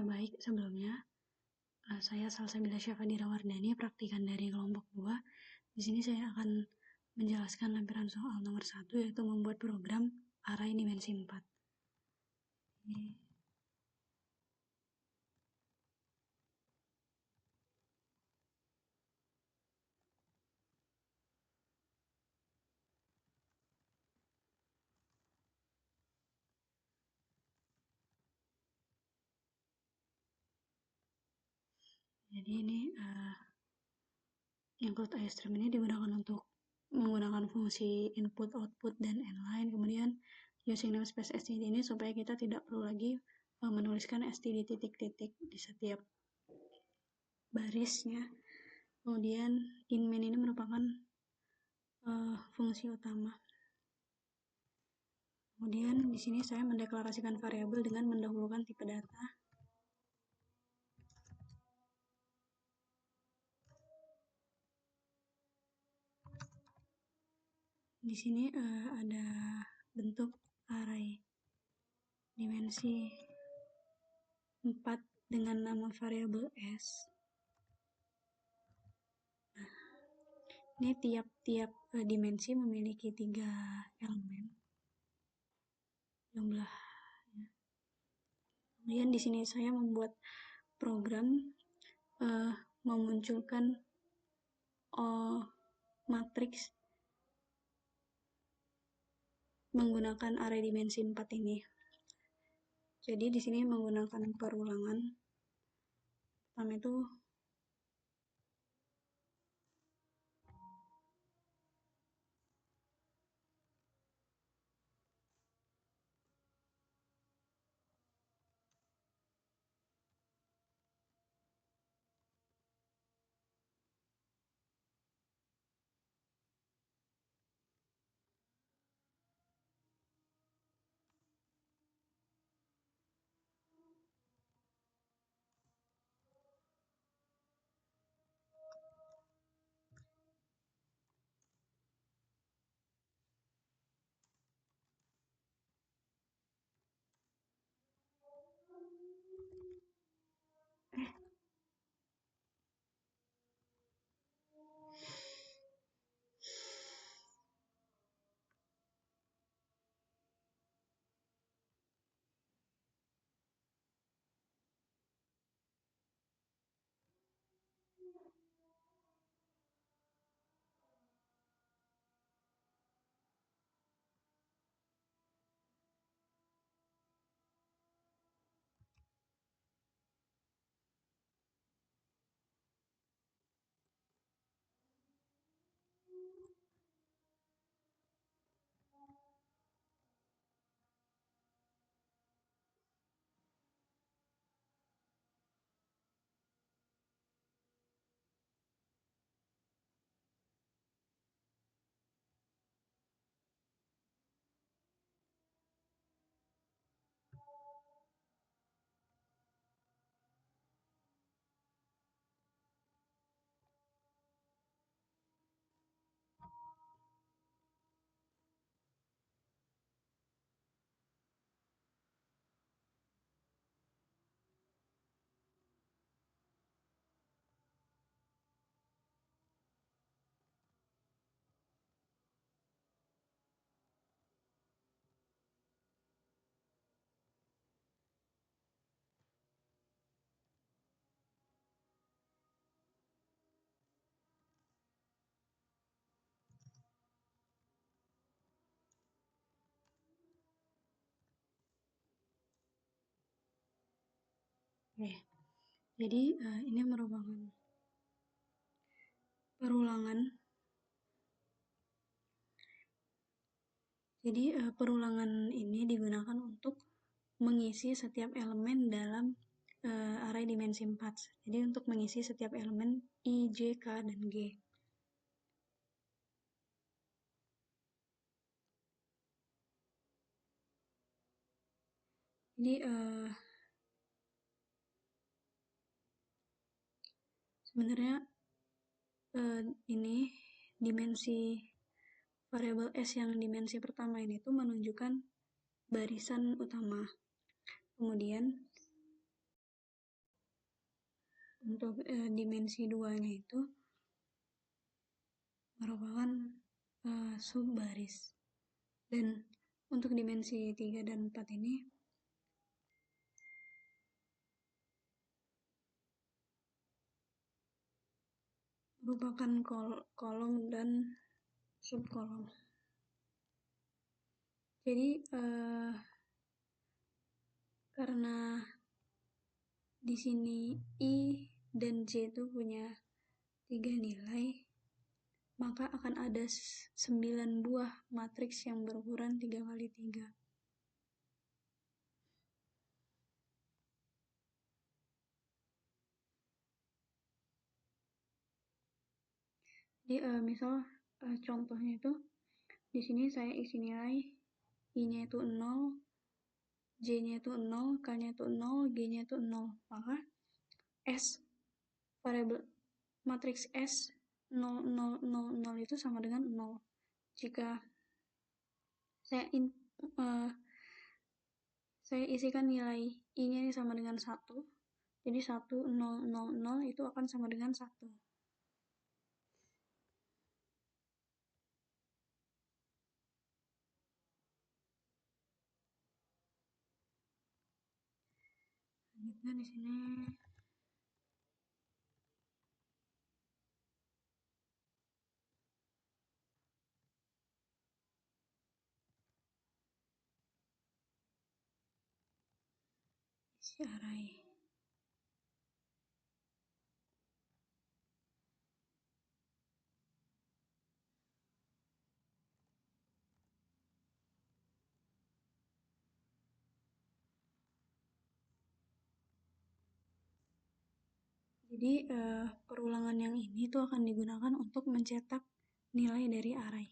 baik sebelumnya. Saya Salsabila Syafadira Wardani, praktikan dari kelompok 2. Di sini saya akan menjelaskan lampiran soal nomor 1, yaitu membuat program array dimensi 4. Jadi ini include iStream ini digunakan untuk menggunakan fungsi input, output, dan inline. Kemudian using namespace std ini supaya kita tidak perlu lagi menuliskan std titik-titik di setiap barisnya. Kemudian in main ini merupakan fungsi utama. Kemudian di sini saya mendeklarasikan variabel dengan mendahulukan tipe data. Di sini ada bentuk array dimensi 4 dengan nama variabel S. Nah, ini tiap-tiap dimensi memiliki 3 elemen jumlahnya. Kemudian di sini saya membuat program memunculkan matriks menggunakan array dimensi 4 ini. Jadi di sini menggunakan perulangan. Pertama itu jadi ini merupakan perulangan. Jadi perulangan ini digunakan untuk mengisi setiap elemen dalam array dimensi 4. Jadi untuk mengisi setiap elemen I, J, K, dan G. Jadi sebenarnya ini dimensi variabel S yang dimensi pertama ini tuh menunjukkan barisan utama. Kemudian Untuk dimensi 2-nya itu merupakan subbaris. Dan untuk dimensi 3 dan 4 ini merupakan kolom dan subkolom. Jadi karena di sini I dan J itu punya 3 nilai, maka akan ada 9 buah matriks yang berukuran 3 kali 3. Jadi misal contohnya itu di sini saya isi nilai I-nya itu 0, J-nya itu 0, K-nya itu 0, G-nya itu 0. Maka S variabel matriks S 0, 0, 0, 0 itu sama dengan 0. Jika saya isikan nilai I-nya ini sama dengan 1, jadi 1, 0, 0, 0 itu akan sama dengan 1. Selanjutnya di sini isi array. Jadi perulangan yang ini tuh akan digunakan untuk mencetak nilai dari array.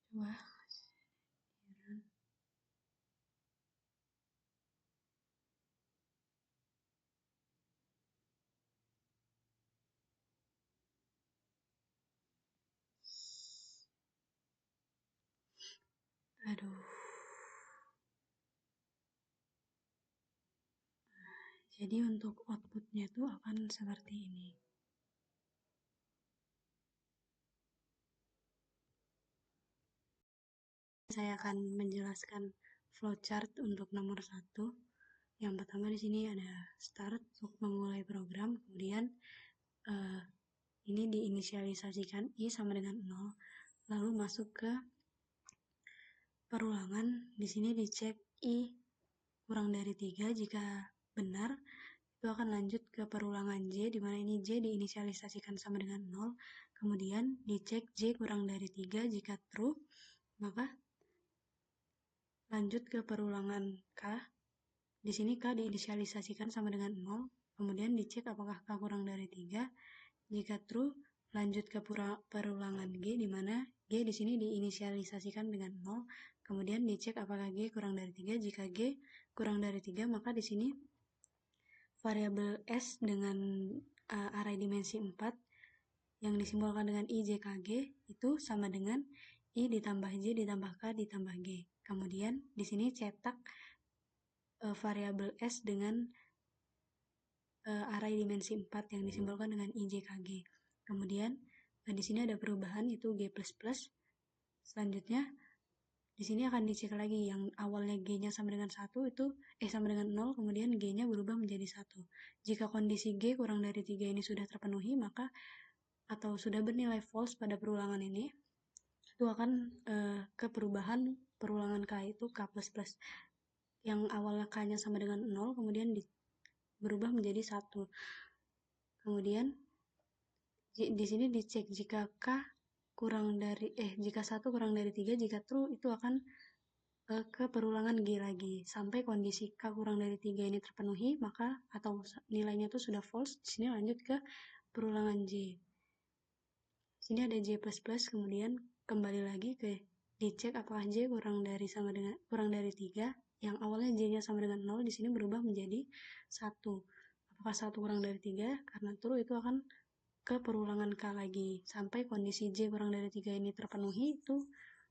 Coba. Aduh. Jadi untuk outputnya tuh akan seperti ini. saya akan menjelaskan flowchart untuk nomor 1. Yang pertama di sini ada start untuk memulai program, kemudian ini diinisialisasikan I sama dengan 0, lalu masuk ke perulangan. Di sini dicek I kurang dari 3, jika benar itu akan lanjut ke perulangan J, di mana ini J diinisialisasikan sama dengan 0, kemudian dicek J kurang dari 3, jika true maka lanjut ke perulangan K. Di sini K diinisialisasikan sama dengan 0, kemudian dicek apakah K kurang dari 3, jika true lanjut ke perulangan G, di mana G di sini diinisialisasikan dengan 0, kemudian dicek apakah G kurang dari 3, jika G kurang dari 3 maka di sini variabel S dengan array dimensi 4 yang disimbolkan dengan I, J, K, G itu sama dengan I ditambah J ditambah K ditambah G. Kemudian di sini cetak variabel S dengan array dimensi 4 yang disimbolkan dengan I, J, K, G. Kemudian di sini ada perubahan itu G++. Selanjutnya di sini akan dicek lagi yang awalnya G-nya sama dengan 1 itu sama dengan 0, kemudian G-nya berubah menjadi 1. Jika kondisi G kurang dari 3 ini sudah terpenuhi, maka atau sudah bernilai false pada perulangan ini, itu akan ke perubahan perulangan K itu K++. Yang awalnya K-nya sama dengan 0, kemudian berubah menjadi 1. Kemudian di sini dicek jika K kurang dari jika 1 kurang dari 3, jika true itu akan ke perulangan G lagi sampai kondisi K kurang dari 3 ini terpenuhi, maka atau nilainya itu sudah false. Di sini lanjut ke perulangan J. Sini ada J++, kemudian kembali lagi ke dicek apakah J kurang dari 3, yang awalnya J-nya sama dengan 0 di sini berubah menjadi 1. Apakah 1 kurang dari 3? Karena true itu akan ke perulangan K lagi sampai kondisi J kurang dari 3 ini terpenuhi. Itu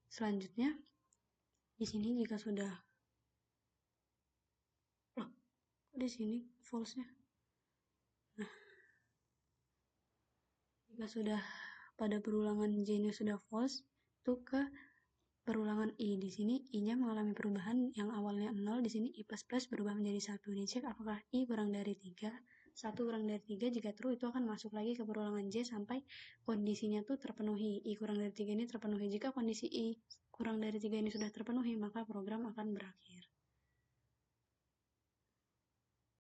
selanjutnya di sini jika sudah di sini false-nya. Nah, jika sudah pada perulangan J-nya sudah false, itu ke perulangan I. Di sini I-nya mengalami perubahan, yang awalnya 0 di sini I++ berubah menjadi 1. Dicek apakah I kurang dari 3. 1 kurang dari 3, jika true itu akan masuk lagi ke perulangan J sampai kondisinya tuh terpenuhi. I kurang dari 3 ini terpenuhi. Jika kondisi I kurang dari 3 ini sudah terpenuhi, maka program akan berakhir.